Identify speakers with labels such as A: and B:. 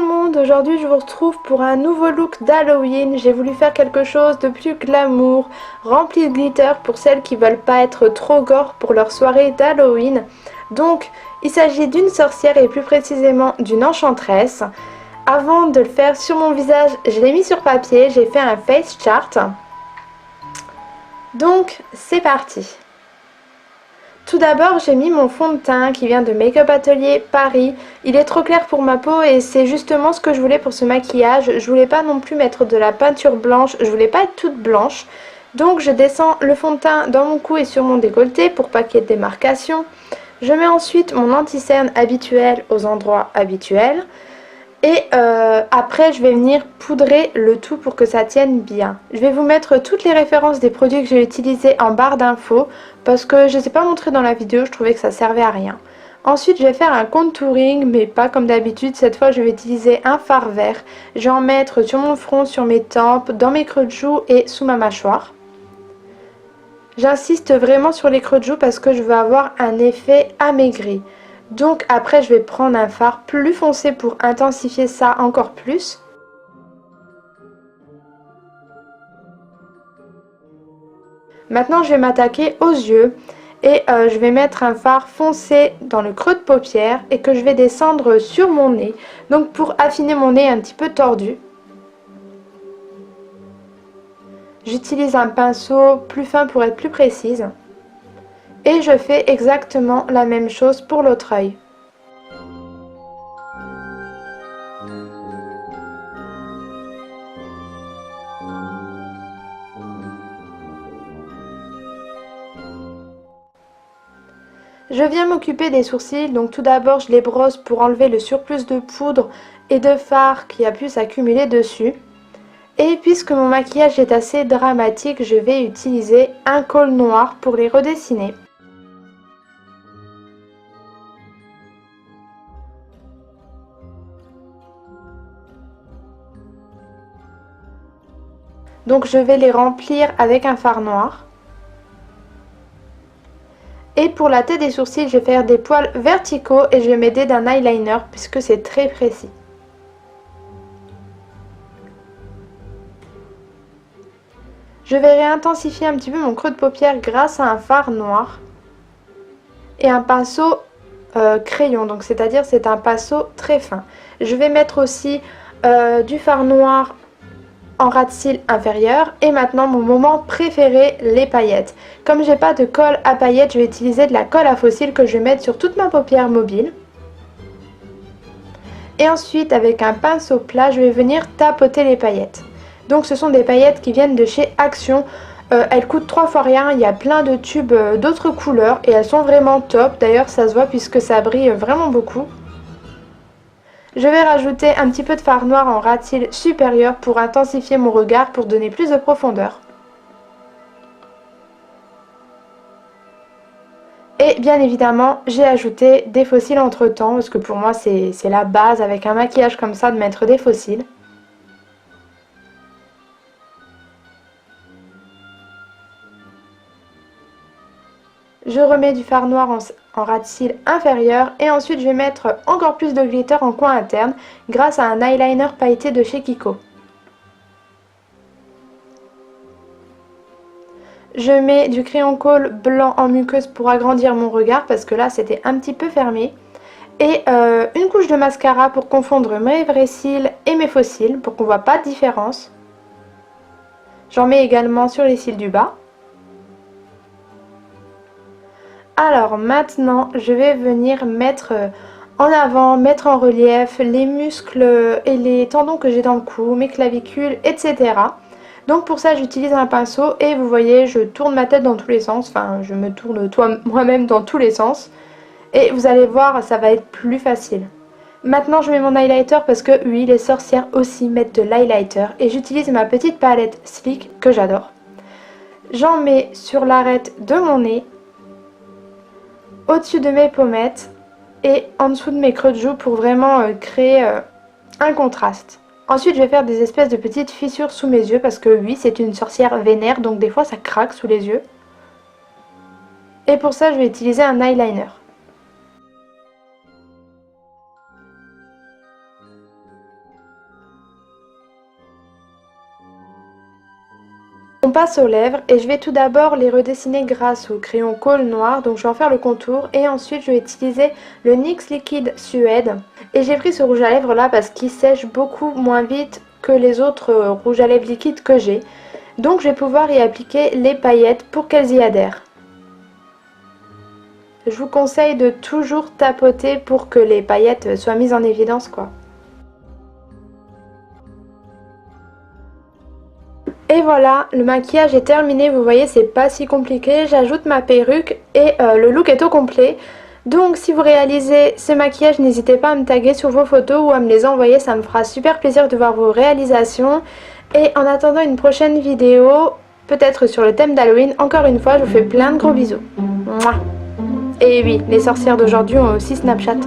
A: le monde, aujourd'hui je vous retrouve pour un nouveau look d'Halloween. J'ai voulu faire quelque chose de plus glamour, rempli de glitter pour celles qui veulent pas être trop gore pour leur soirée d'Halloween. Donc il s'agit d'une sorcière et plus précisément d'une enchanteresse. Avant de le faire sur mon visage, je l'ai mis sur papier, j'ai fait un face chart. Donc c'est parti. Tout d'abord, j'ai mis mon fond de teint qui vient de Make-up Atelier Paris. Il est trop clair pour ma peau et c'est justement ce que je voulais pour ce maquillage. Je voulais pas non plus mettre de la peinture blanche, je voulais pas être toute blanche. Donc je descends le fond de teint dans mon cou et sur mon décolleté pour pas qu'il y ait de démarcation. Je mets ensuite mon anti-cerne habituel aux endroits habituels. Et après je vais venir poudrer le tout pour que ça tienne bien. Je vais vous mettre toutes les références des produits que j'ai utilisés en barre d'infos parce que je ne les ai pas montrés dans la vidéo, je trouvais que ça servait à rien. Ensuite je vais faire un contouring mais pas comme d'habitude, cette fois je vais utiliser un fard vert. Je vais en mettre sur mon front, sur mes tempes, dans mes creux de joues et sous ma mâchoire. J'insiste vraiment sur les creux de joues parce que je veux avoir un effet amaigri. Donc après je vais prendre un fard plus foncé pour intensifier ça encore plus. Maintenant je vais m'attaquer aux yeux et je vais mettre un fard foncé dans le creux de paupière et que je vais descendre sur mon nez. Donc pour affiner mon nez un petit peu tordu. J'utilise un pinceau plus fin pour être plus précise. Et je fais exactement la même chose pour l'autre œil. Je viens m'occuper des sourcils, donc tout d'abord je les brosse pour enlever le surplus de poudre et de fard qui a pu s'accumuler dessus. Et puisque mon maquillage est assez dramatique, je vais utiliser un col noir pour les redessiner. Donc je vais les remplir avec un fard noir. Et pour la tête des sourcils, je vais faire des poils verticaux et je vais m'aider d'un eyeliner puisque c'est très précis. Je vais réintensifier un petit peu mon creux de paupière grâce à un fard noir et un pinceau crayon, donc c'est-à-dire c'est un pinceau très fin. Je vais mettre aussi du fard noir en ras de cils inférieur et maintenant mon moment préféré, les paillettes. Comme j'ai pas de colle à paillettes, je vais utiliser de la colle à faux cils que je vais mettre sur toute ma paupière mobile. Et ensuite avec un pinceau plat, je vais venir tapoter les paillettes. Donc ce sont des paillettes qui viennent de chez Action. Elles coûtent 3 fois rien, il y a plein de tubes d'autres couleurs et elles sont vraiment top. D'ailleurs ça se voit puisque ça brille vraiment beaucoup. Je vais rajouter un petit peu de fard noir en ras de cils supérieur pour intensifier mon regard pour donner plus de profondeur. Et bien évidemment, j'ai ajouté des faux cils entre temps parce que pour moi c'est la base avec un maquillage comme ça de mettre des faux cils. Je remets du fard noir en ras de cils inférieur et ensuite je vais mettre encore plus de glitter en coin interne grâce à un eyeliner pailleté de chez Kiko. Je mets du crayon colle blanc en muqueuse pour agrandir mon regard parce que là c'était un petit peu fermé. Et une couche de mascara pour confondre mes vrais cils et mes faux cils pour qu'on ne voit pas de différence. J'en mets également sur les cils du bas. Alors maintenant, je vais venir mettre en avant, mettre en relief les muscles et les tendons que j'ai dans le cou, mes clavicules, etc. Donc pour ça, j'utilise un pinceau et vous voyez, je tourne ma tête dans tous les sens. Enfin, je me tourne moi-même dans tous les sens. Et vous allez voir, ça va être plus facile. Maintenant, je mets mon highlighter parce que oui, les sorcières aussi mettent de l'highlighter. Et j'utilise ma petite palette Sleek que j'adore. J'en mets sur l'arête de mon nez, au-dessus de mes pommettes et en dessous de mes creux de joues pour vraiment créer un contraste. Ensuite je vais faire des espèces de petites fissures sous mes yeux parce que oui c'est une sorcière vénère donc des fois ça craque sous les yeux. Et pour ça je vais utiliser un eyeliner. On passe aux lèvres et je vais tout d'abord les redessiner grâce au crayon colle noir. Donc je vais en faire le contour et ensuite je vais utiliser le NYX Liquid Suède. Et j'ai pris ce rouge à lèvres là parce qu'il sèche beaucoup moins vite que les autres rouges à lèvres liquides que j'ai. Donc je vais pouvoir y appliquer les paillettes pour qu'elles y adhèrent. Je vous conseille de toujours tapoter pour que les paillettes soient mises en évidence quoi. Et voilà, le maquillage est terminé, vous voyez c'est pas si compliqué, j'ajoute ma perruque et le look est au complet. Donc si vous réalisez ce maquillage, n'hésitez pas à me taguer sur vos photos ou à me les envoyer, ça me fera super plaisir de voir vos réalisations. Et en attendant une prochaine vidéo, peut-être sur le thème d'Halloween, encore une fois je vous fais plein de gros bisous. Mouah. Et oui, les sorcières d'aujourd'hui ont aussi Snapchat.